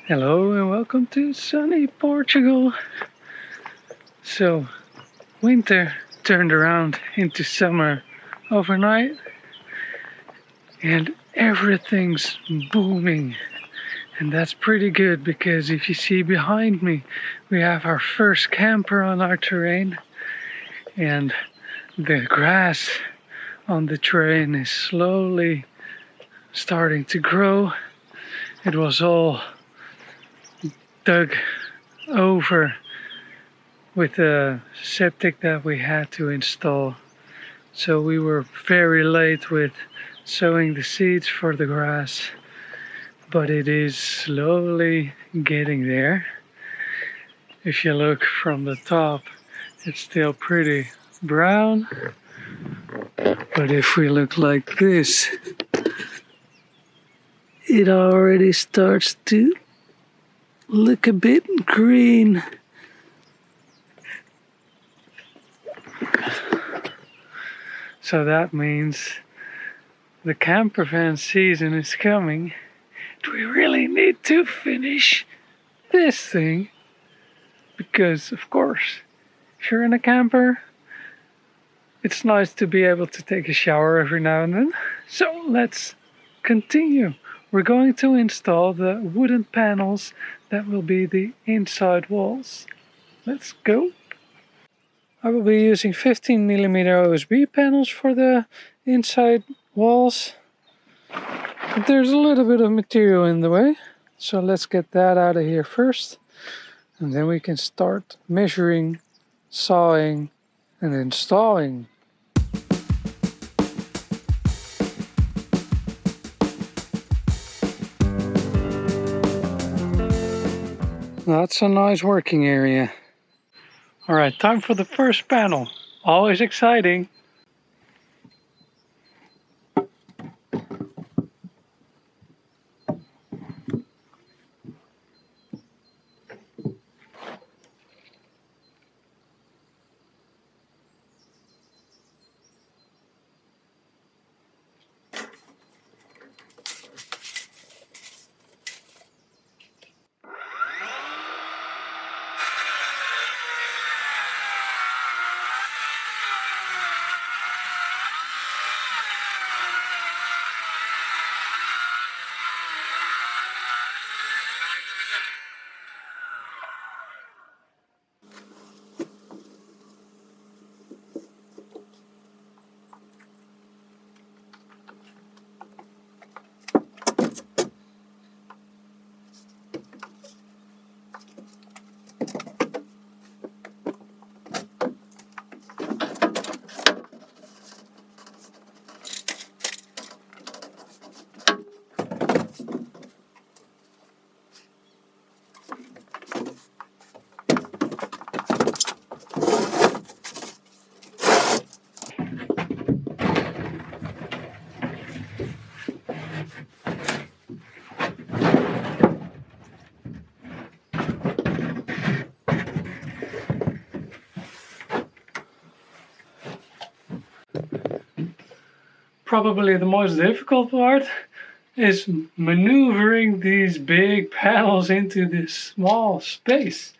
Hello and welcome to sunny Portugal. So, winter turned around into summer overnight and everything's booming. And that's pretty good because if you see behind me, we have our first camper on our terrain and the grass on the terrain is slowly starting to grow. It was all dug over with a septic that we had to install, so we were very late with sowing the seeds for the grass, but it is slowly getting there. If you look from the top, it's still pretty brown, but if we look like this, it already starts to look a bit green. So that means the camper van season is coming. Do we really need to finish this thing? Because of course, if you're in a camper, it's nice to be able to take a shower every now and then. So let's continue. We're going to install the wooden panels that will be the inside walls. Let's go. I will be using 15mm OSB panels for the inside walls. But there's a little bit of material in the way, so let's get that out of here first. And then we can start measuring, sawing, and installing. That's a nice working area. Alright, time for the first panel. Always exciting. Probably the most difficult part is maneuvering these big panels into this small space.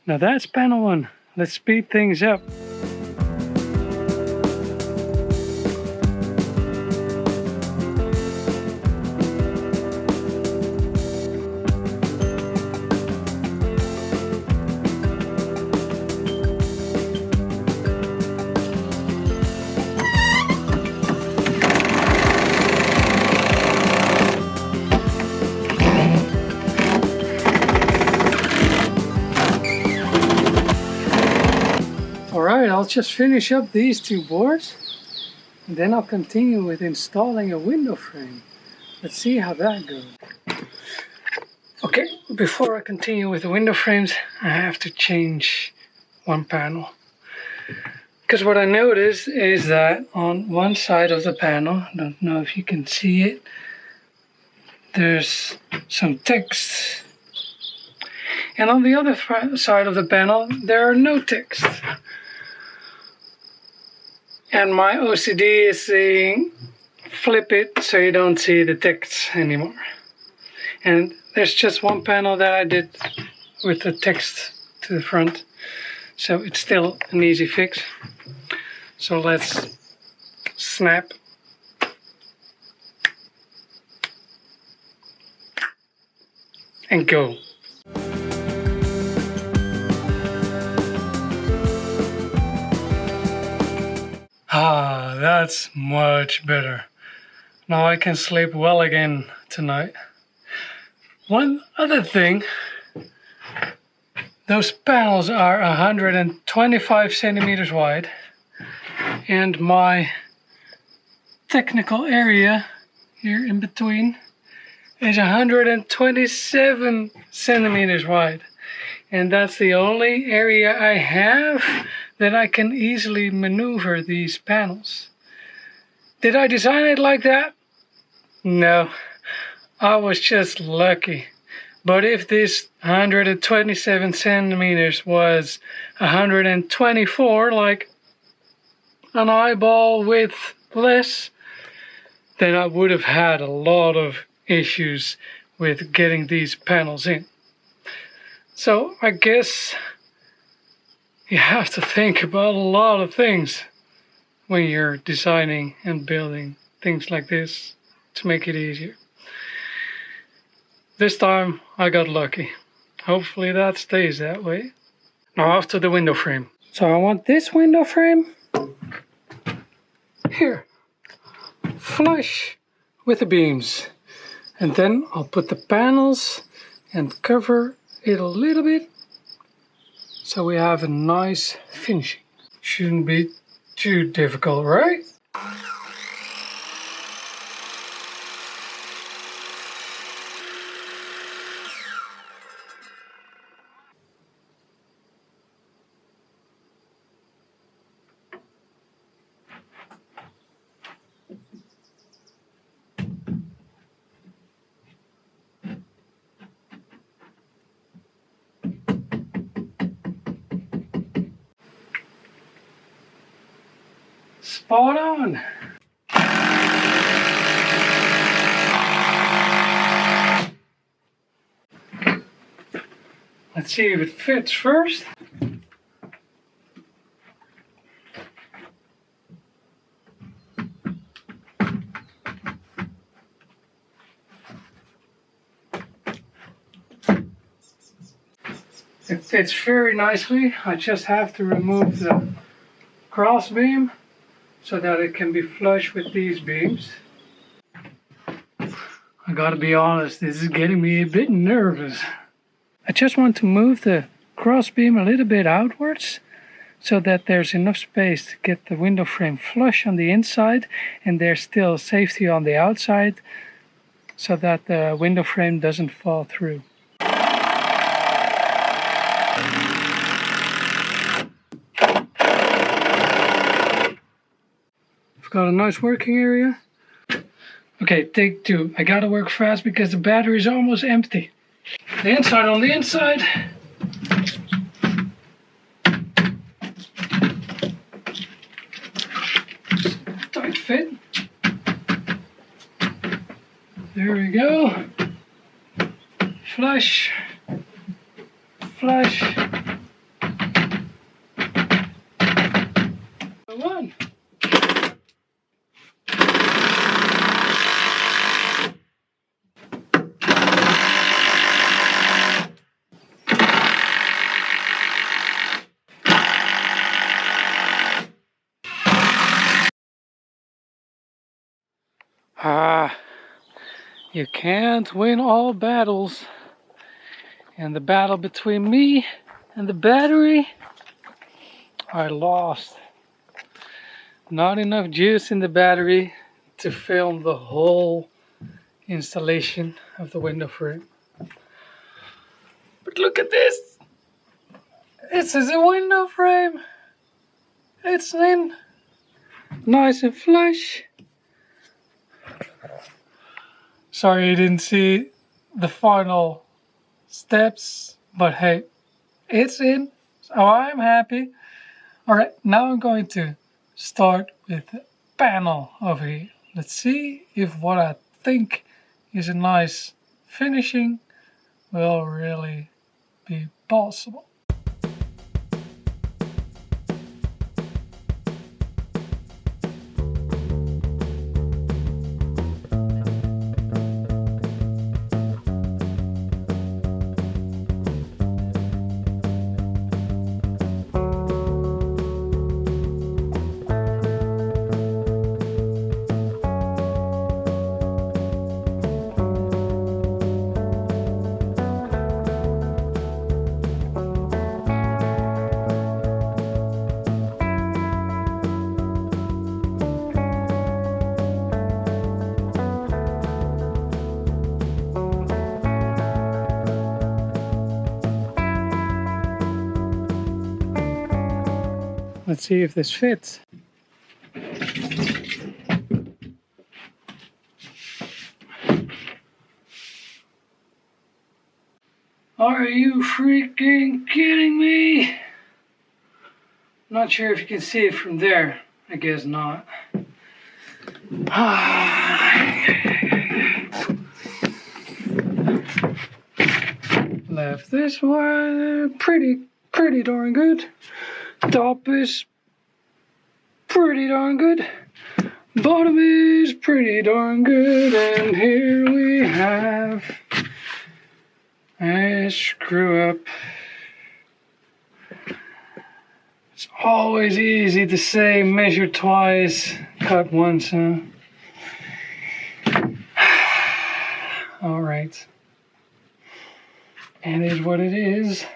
Now that's panel 1. Let's speed things up. Alright, I'll just finish up these two boards and then I'll continue with installing a window frame. Let's see how that goes. Okay, before I continue with the window frames, I have to change one panel. Because what I noticed is that on one side of the panel, I don't know if you can see it, there's some text. And on the other side of the panel, there are no text. And my OCD is saying, flip it so you don't see the text anymore. And there's just one panel that I did with the text to the front. So it's still an easy fix. So let's snap. And go. Ah, that's much better. Now I can sleep well again tonight. One other thing, those panels are 125 centimeters wide, and my technical area here in between is 127 centimeters wide. And that's the only area I have that I can easily maneuver these panels. Did I design it like that? No, I was just lucky. But if this 127 centimeters was 124, like an eyeball width less, then I would have had a lot of issues with getting these panels in. So I guess you have to think about a lot of things when you're designing and building things like this to make it easier. This time I got lucky. Hopefully that stays that way. Now after the window frame. So I want this window frame here, flush with the beams. And then I'll put the panels and cover it a little bit so we have a nice finishing. Shouldn't be too difficult, right? Spot on! Let's see if it fits first. It fits very nicely. I just have to remove the cross beam so that it can be flush with these beams. I gotta be honest, this is getting me a bit nervous. I just want to move the cross beam a little bit outwards so that there's enough space to get the window frame flush on the inside and there's still safety on the outside so that the window frame doesn't fall through. I've got a nice working area. Okay, take two. I gotta work fast because the battery is almost empty. The inside on the inside. Tight fit. There we go. Flush. Flush. One. You can't win all battles. And the battle between me and the battery, I lost. Not enough juice in the battery to film the whole installation of the window frame. But look at this! This is a window frame! It fits in nice and flush. Sorry you didn't see the final steps, but hey, it's in, so I'm happy. Alright, now I'm going to start with the panel over here. Let's see if what I think is a nice finishing will really be possible. Let's see if this fits. Are you freaking kidding me? Not sure if you can see it from there. I guess not. Left this one pretty darn good. Top is pretty darn good. Bottom is pretty darn good. And here we have a screw up. It's always easy to say measure twice, cut once, huh? Alright. And it is what it is.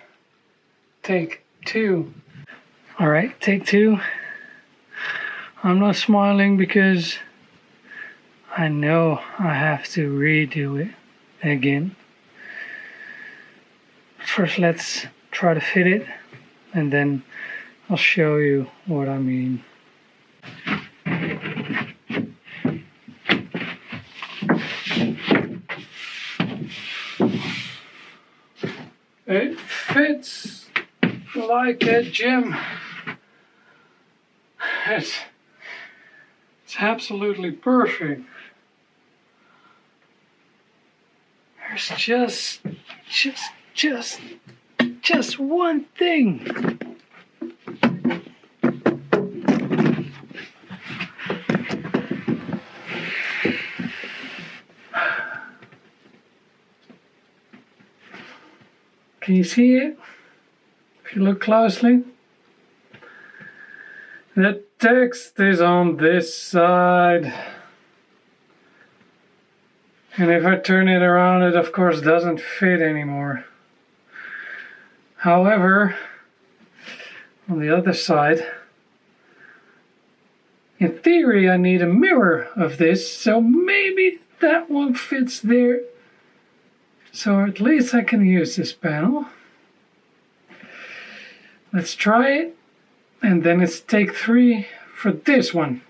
Take two. Alright, take two. I'm not smiling because I know I have to redo it again. First, let's try to fit it, and then I'll show you what I mean. It fits like a gem. It's absolutely perfect. There's just one thing. Can you see it? If you look closely. The text is on this side. And if I turn it around, it of course doesn't fit anymore. However, on the other side, in theory I need a mirror of this, so maybe that one fits there. So at least I can use this panel. Let's try it. And then it's take 3 for this one.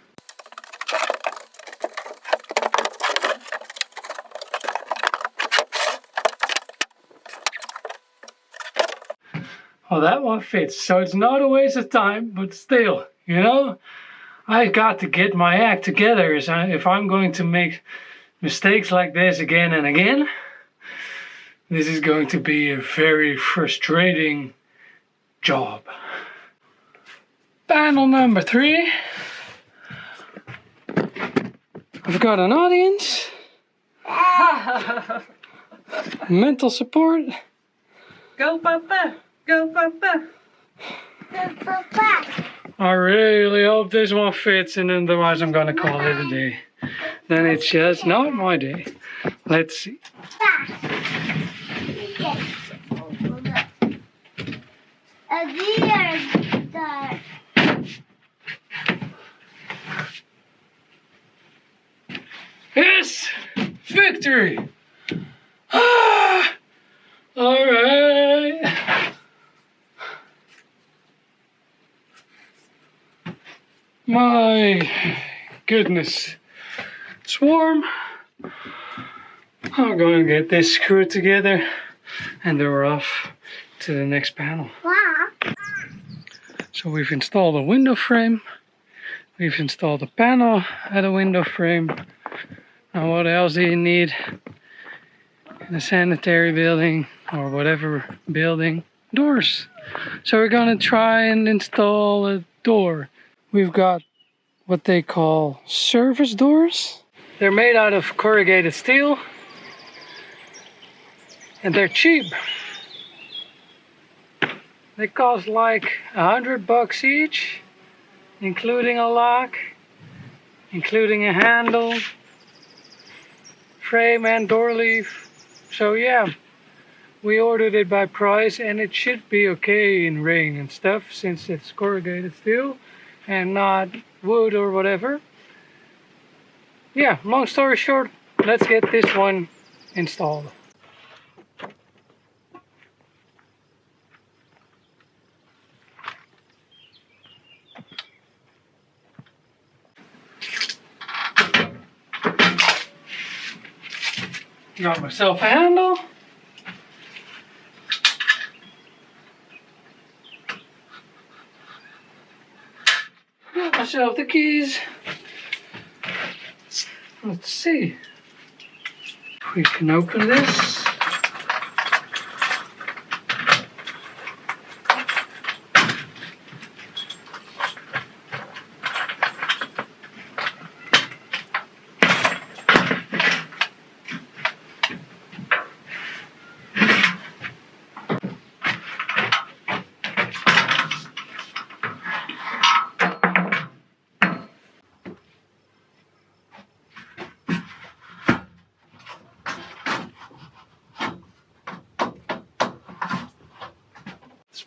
Oh, that one fits. So it's not a waste of time, but still, you know, I got to get my act together. If I'm going to make mistakes like this again and again, this is going to be a very frustrating job. Panel number 3. I've got an audience. Mental support. Go Papa! Go Papa! Go Papa! I really hope this one fits, and otherwise I'm gonna call it a day. Then it's just not my day. Let's see. Yes! Victory! Alright. My goodness, it's warm. I'm going to get this screwed together and then we're off to the next panel. Wow. So we've installed a window frame. We've installed a panel at a window frame. Now what else do you need in a sanitary building or whatever building? Doors. So we're gonna try and install a door. We've got what they call service doors. They're made out of corrugated steel and they're cheap. They cost like $100 each, including a lock, including a handle, frame and door leaf. So yeah, we ordered it by price and it should be okay in rain and stuff since it's corrugated steel and not wood or whatever. Yeah, long story short, let's get this one installed. Got myself a handle. Got myself the keys. Let's see if we can open this.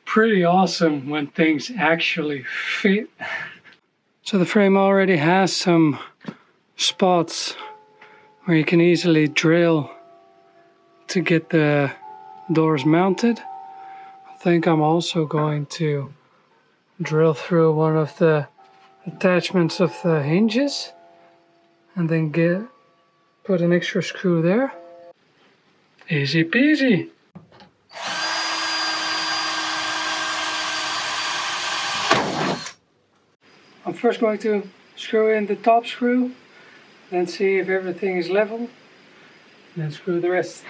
Pretty awesome when things actually fit. So the frame already has some spots where you can easily drill to get the doors mounted. I think I'm also going to drill through one of the attachments of the hinges and then put an extra screw there. Easy peasy. I'm first going to screw in the top screw, then see if everything is level, then screw the rest.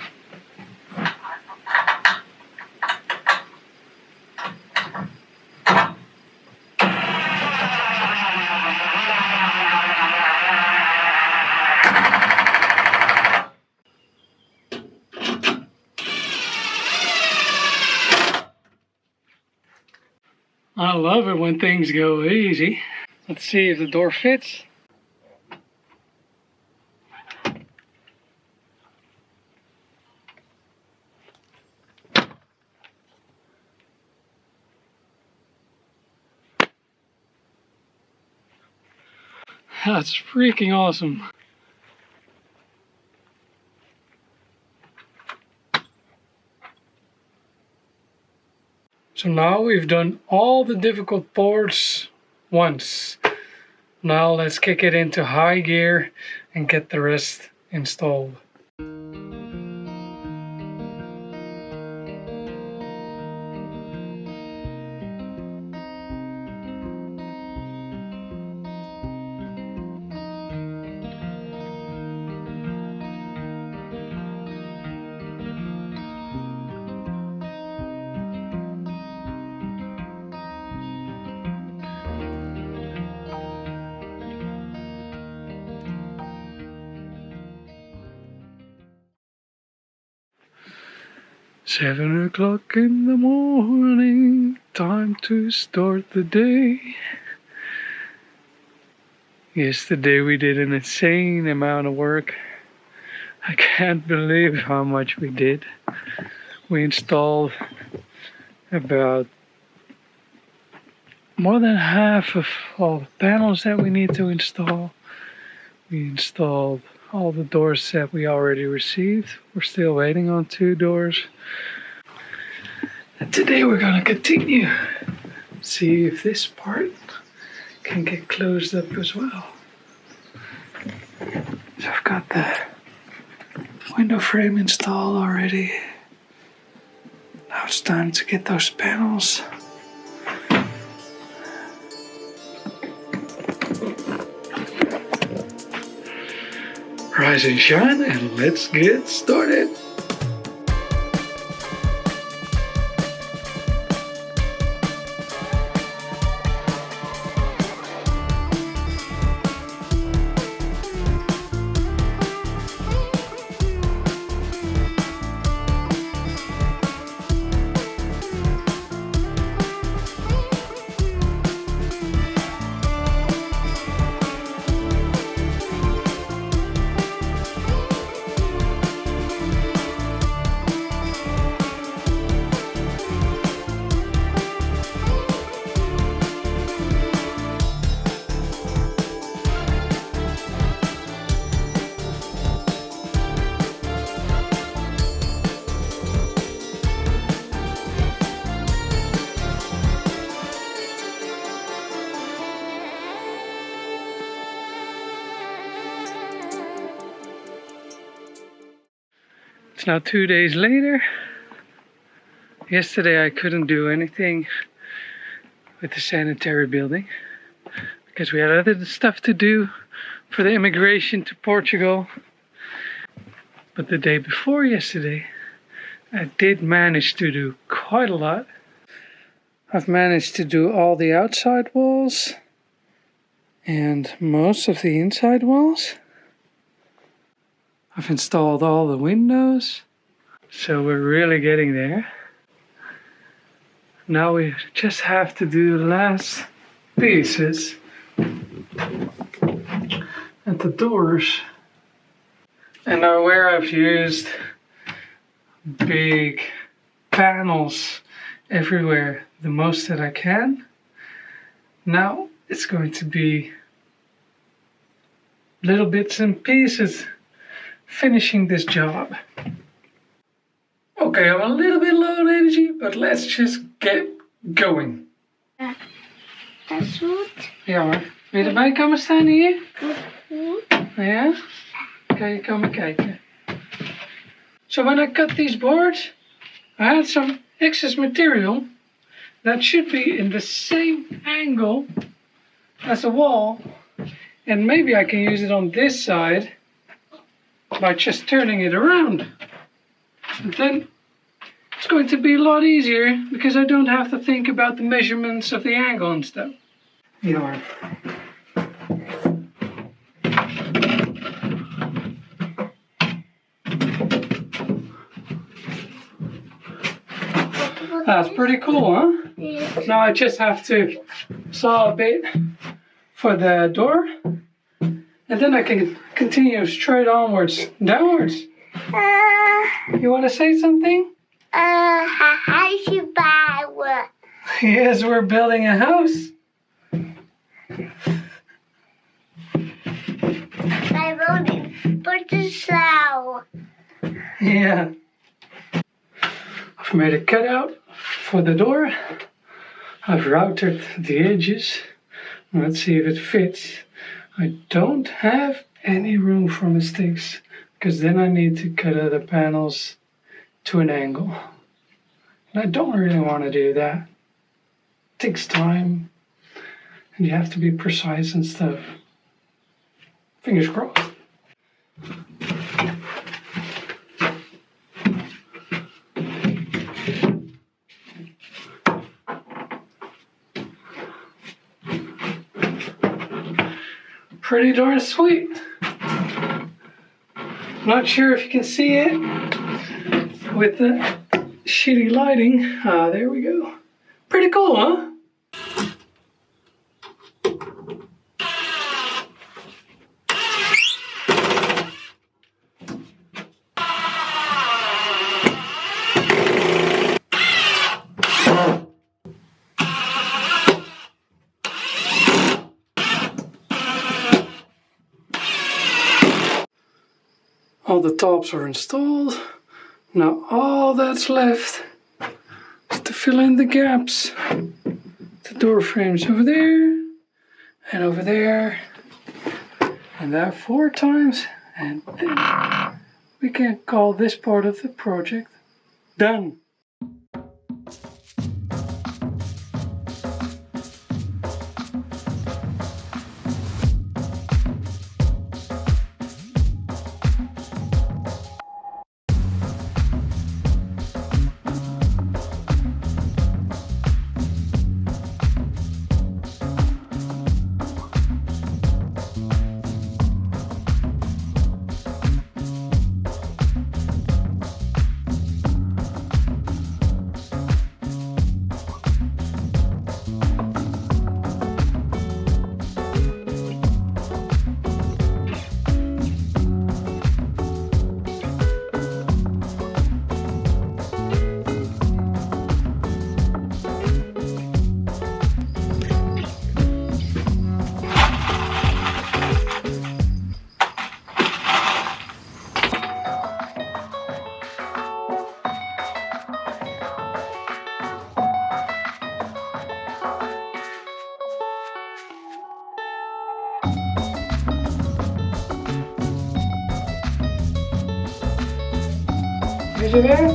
I love it when things go easy. Let's see if the door fits. That's freaking awesome. So now we've done all the difficult parts once. Now let's kick it into high gear and get the rest installed. Seven o'clock in the morning, time to start the day. Yesterday we did an insane amount of work. I can't believe how much we did. We installed about more than half of all the panels that we need to install. We installed all the doors that we already received. We're still waiting on 2 doors. And today we're gonna continue. See if this part can get closed up as well. So I've got the window frame installed already. Now it's time to get those panels. Rise and shine, and let's get started. It's now 2 days later. Yesterday I couldn't do anything with the sanitary building because we had other stuff to do for the immigration to Portugal. But the day before yesterday, I did manage to do quite a lot. I've managed to do all the outside walls and most of the inside walls. I've installed all the windows, so we're really getting there. Now we just have to do the last pieces and the doors. And now where I've used big panels everywhere, the most that I can, now it's going to be little bits and pieces finishing this job. Okay, I'm a little bit low on energy, but let's just get going. That's goed. Ja hoor. Wil je erbij komen staan hier? Ja? Kan je komen kijken. So when I cut these boards, I had some excess material that should be in the same angle as the wall, and maybe I can use it on this side by just turning it around. And then it's going to be a lot easier because I don't have to think about the measurements of the angle and stuff. Yeah. That's pretty cool, huh? Yeah. Now I just have to saw a bit for the door, and then I can continue straight onwards, downwards. You want to say something? Huisgebouwen. Yes, we're building a house. Wij wonen in Portugal. Yeah. I've made a cutout for the door. I've routed the edges. Let's see if it fits. I don't have any room for mistakes because then I need to cut other panels to an angle. And I don't really want to do that. It takes time and you have to be precise and stuff. Fingers crossed. Pretty darn sweet. Not sure if you can see it with the shitty lighting. Ah, there we go. Pretty cool, huh? All the tops are installed. Now all that's left is to fill in the gaps. The door frames over there and over there, and that 4 times, and then we can call this part of the project done. Is it there?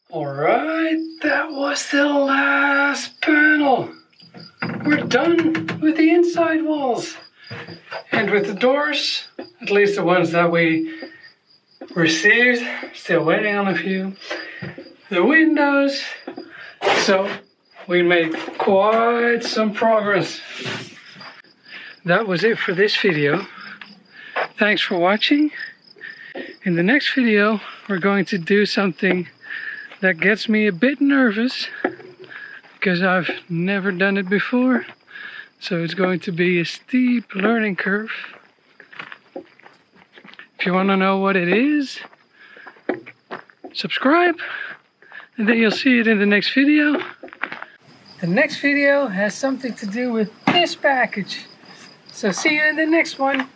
Alright, that was the last panel. We're done with the inside walls. And with the doors, at least the ones that we received, still waiting on a few. The windows, so we made quite some progress. That was it for this video. Thanks for watching. In the next video, we're going to do something that gets me a bit nervous because I've never done it before. So it's going to be a steep learning curve. If you want to know what it is, subscribe, and then you'll see it in the next video. The next video has something to do with this package. So see you in the next one.